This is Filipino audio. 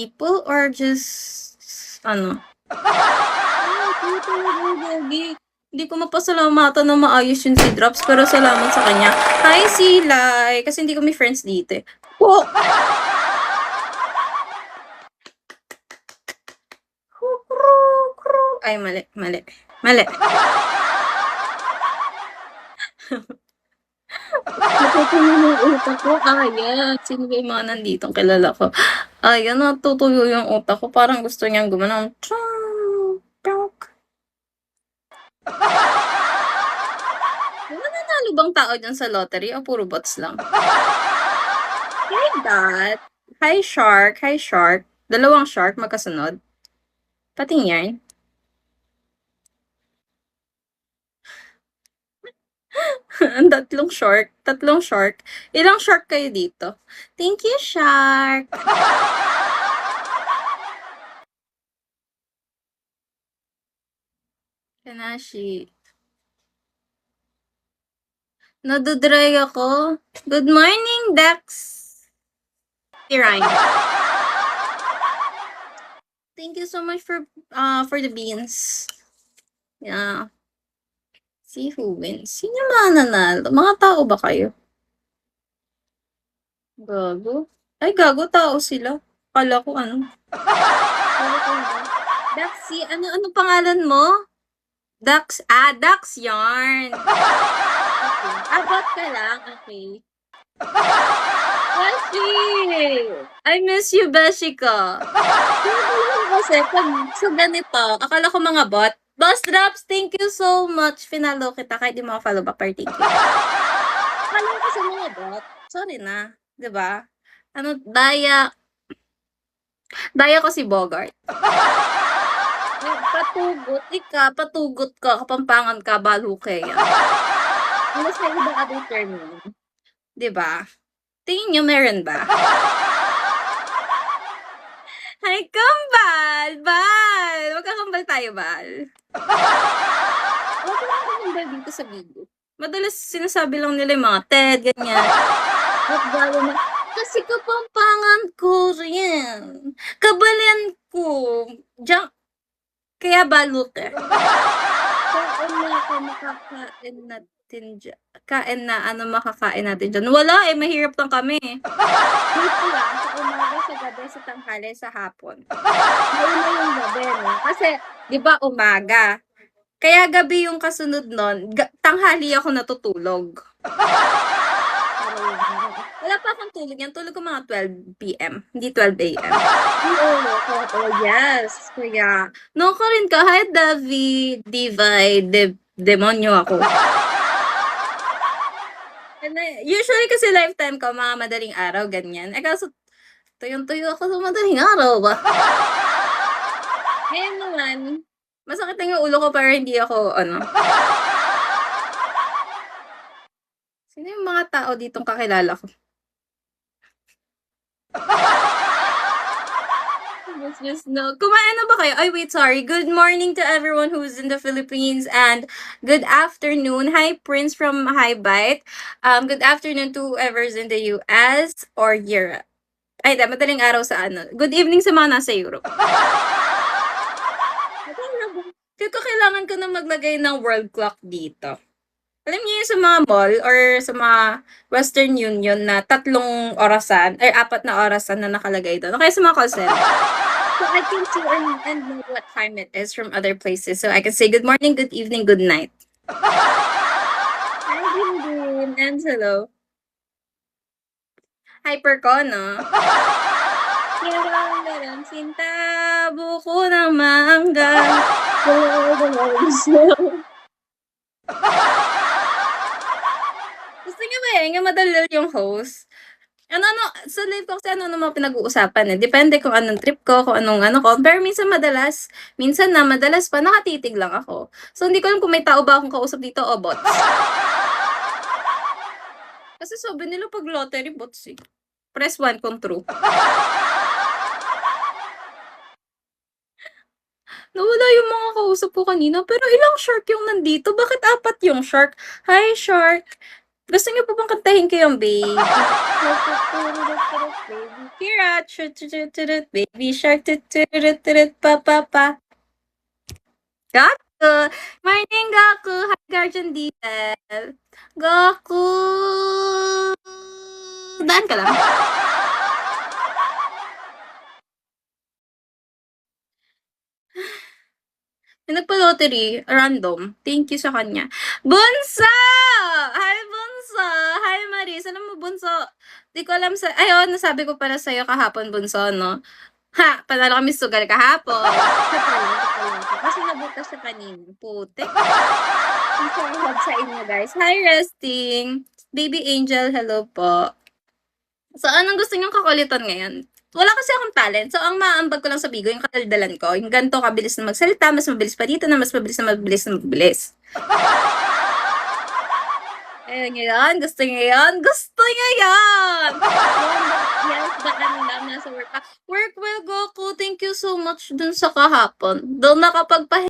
people or just ano? Hindi ko mapasalamatan na maayos yun si Drops, pero salamat sa kanya. Hi, Silay! Kasi hindi kami friends dito eh. Oh! Ay, mali. Natutuyo yung utak ko. Ayan. Sino ba yung mga nanditong kilala ko? Ayan, natutuyo yung utak ko. Parang gusto niyang gumanong. May nananalo bang tao dyan sa lottery o puro bots lang? Hi, Dot. Hi, Shark. Hi, Shark. Dalawang shark magkasunod. Pating yan. Tatlong shark. Tatlong shark. Ilang shark kayo dito? Thank you, Shark. Kanashi. Nadudry ako. Good morning, Dex. Ryan. Thank you so much for the beans. Yeah. See who wins. Sino mananalo? Mga tao ba kayo? Gago. Ay, gago, tao sila. Kala ko ano. Daxy, ano pangalan mo? Dax Yarn. Okay. Abot ka lang, okay. Beshi! I miss you, Beshi ko. Kasi pag sa ganito, akala ko mga bot. Boss Drops, thank you so much. Finalo kita kahit di mga follow back per thank you. Akala ko sa mga bot. Sorry na. Diba? Ano, daya ko si Bogart. Patugot ka, kapampangan ka, baluke yan. Ano sa ibang other term yun? Diba? Tingin nyo meron ba? Hi, Kambal! Bal! Magkakambal tayo, Bal. Huwag ka kambal dito sa video. Madalas sinasabi lang nila yung mga Ted, ganyan. Na, kasi kapampangan ko rin. Kabalian ko. Diyan, kaya balot eh. Kain na ako makakain natin dyan. Kain na, ano makakain natin dyan? Wala eh, mahirap lang kami. Dito lang, sa umaga, sa gabi, sa tanghali, sa hapon. Gawin na yung gabi, no? Kasi, di ba umaga? Kaya gabi yung kasunod nun, tanghali ako natutulog. Wala pa akong tulog yan. Tulog ko mga 12 p.m. Hindi 12 a.m. Oh, yes. Kaya, no ka rin ka. Hi, David. Divide. Demonyo ako. Usually kasi lifetime ko, mga madaling araw, ganyan. Eh, kaso, tuyong-tuyo ako sa madaling araw ba? Ngayon naman, masakit na yung ulo ko pero hindi ako, ano. Sino yung mga tao ditong kakilala ko? Just no. Kumain na ba kayo? Ay, wait, sorry. Good morning to everyone who's in the Philippines and good afternoon. Hi, Prince from Hi Bite. Good afternoon to whoever's in the US or Europe. Ay, madaling araw sa ano. Good evening sa mga nasa Europe. Kaya kailangan ko na maglagay ng world clock dito. Alam niyo yung sa mga mall or sa mga Western Union na 3 orasan or 4 na orasan na nakalagay doon. Okay, sa mga call center. So I can see and know what time it is from other places. So I can say good morning, good evening, good night. Hi, Dindin. Angelo. Hyper ko, no? Yarang sinta, buko ng mangga. Gusto niyo ba yan? Yung madalal yung host? Sa live ko kasi ano mga pinag-uusapan eh. Depende kung anong trip ko, kung anong ano ko. Pero minsan madalas pa, nakatitig lang ako. So, hindi ko alam kung may tao ba akong kausap dito o bots. Kasi sabi nila pag lottery, bots eh. Press 1 kung true. Nawala yung mga kausap ko kanina, pero ilang shark yung nandito? Bakit 4 yung shark? Hi, shark! Gusto niyo po bang kantahin ko yung baby? Kira, chut, baby shark, tut, pa, pa, pa. Gaku! Morning, Gaku! Hi, Guardian Diesel! Gaku! Daan ka lang. May nagpa-lottery, random. Thank you sa kanya. Bunso! Hi, Bunso! Hi, Maris. Alam mo, Bunso, di ko alam sa... Ayun, nasabi ko para sa'yo kahapon, Bunso, no? Ha! Panalo kami sugal kahapon. Kasi nabutas sa kanina. Putik. Ang sarap sa inyo, guys. Hi, Resting. Baby Angel, hello po. So, anong gusto niyong kakulitan ngayon? Wala kasi akong talent. So, ang maambag ko lang sa Bigo, yung kadaldalan ko, yung ganito kabilis na magsalita, mas mabilis pa dito na mas mabilis na mabilis na mabilis. Ayun niyo yan? Gusto niyo yan? Gusto niyo yan! Yes, baka nila nasa work ka. Work will go ko. Thank you so much dun sa kahapon. Doon nakapagpa